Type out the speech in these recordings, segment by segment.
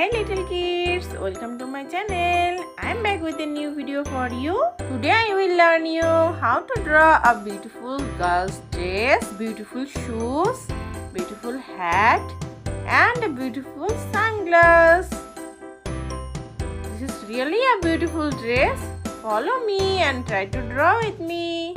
Hey little kids, welcome to my channel. I'm back with a new video for you. Today I will learn you how to draw a beautiful girl's dress, beautiful shoes, beautiful hat and a beautiful sunglass. This is really a beautiful dress. Follow me and try to draw with me.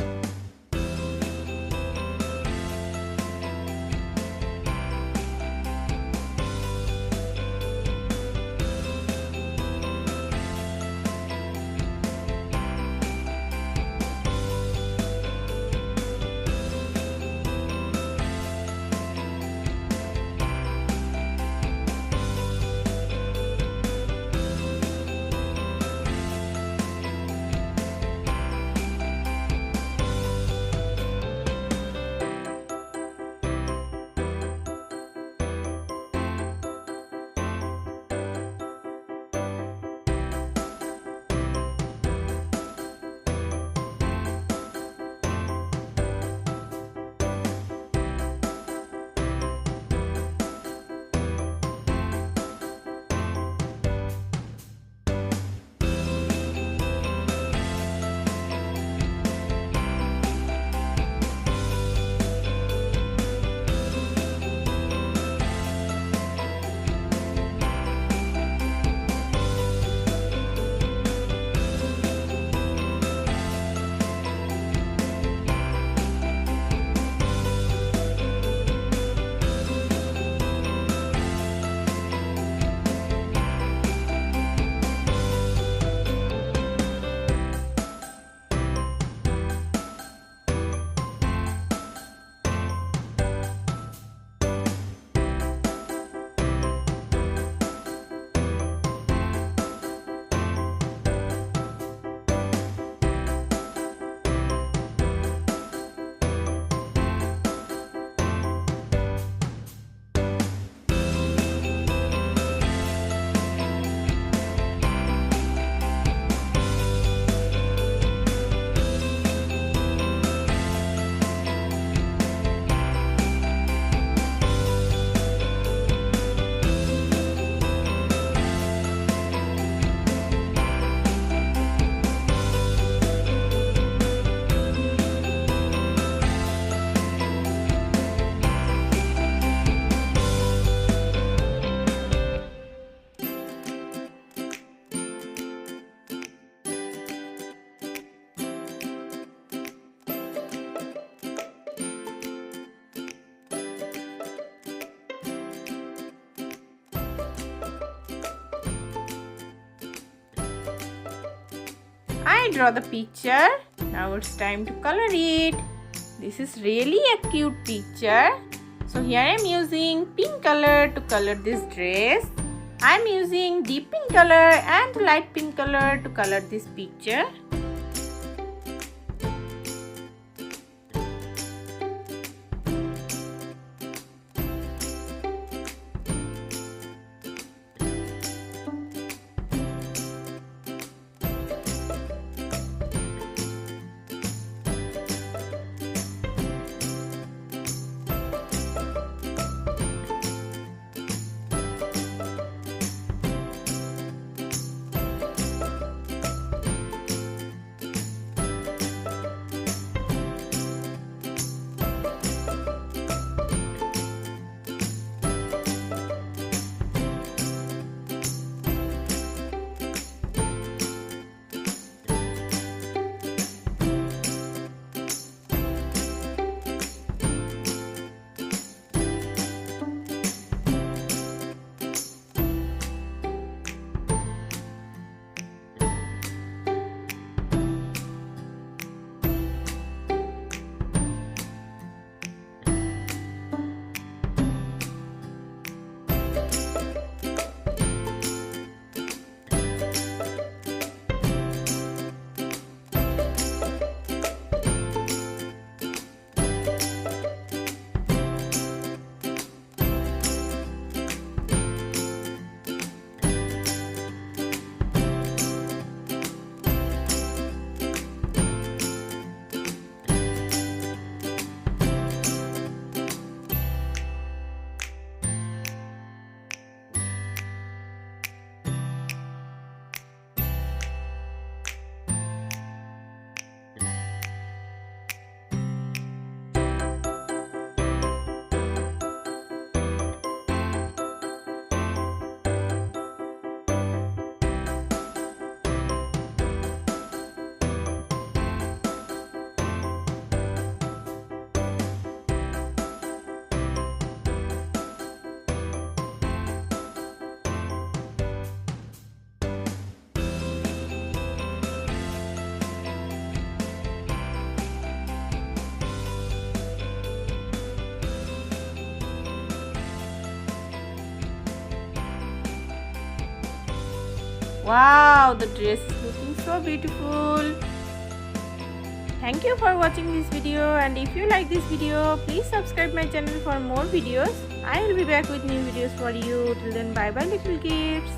I draw the picture. Now it's time to color it. This is really a cute picture. So here I am using pink color to color this dress. I am using deep pink color and light pink color to color this picture. Wow, the dress is looking so beautiful. Thank you for watching this video, and if you like this video, please subscribe my channel for more videos. I will be back with new videos for you. Till then, bye bye little kids.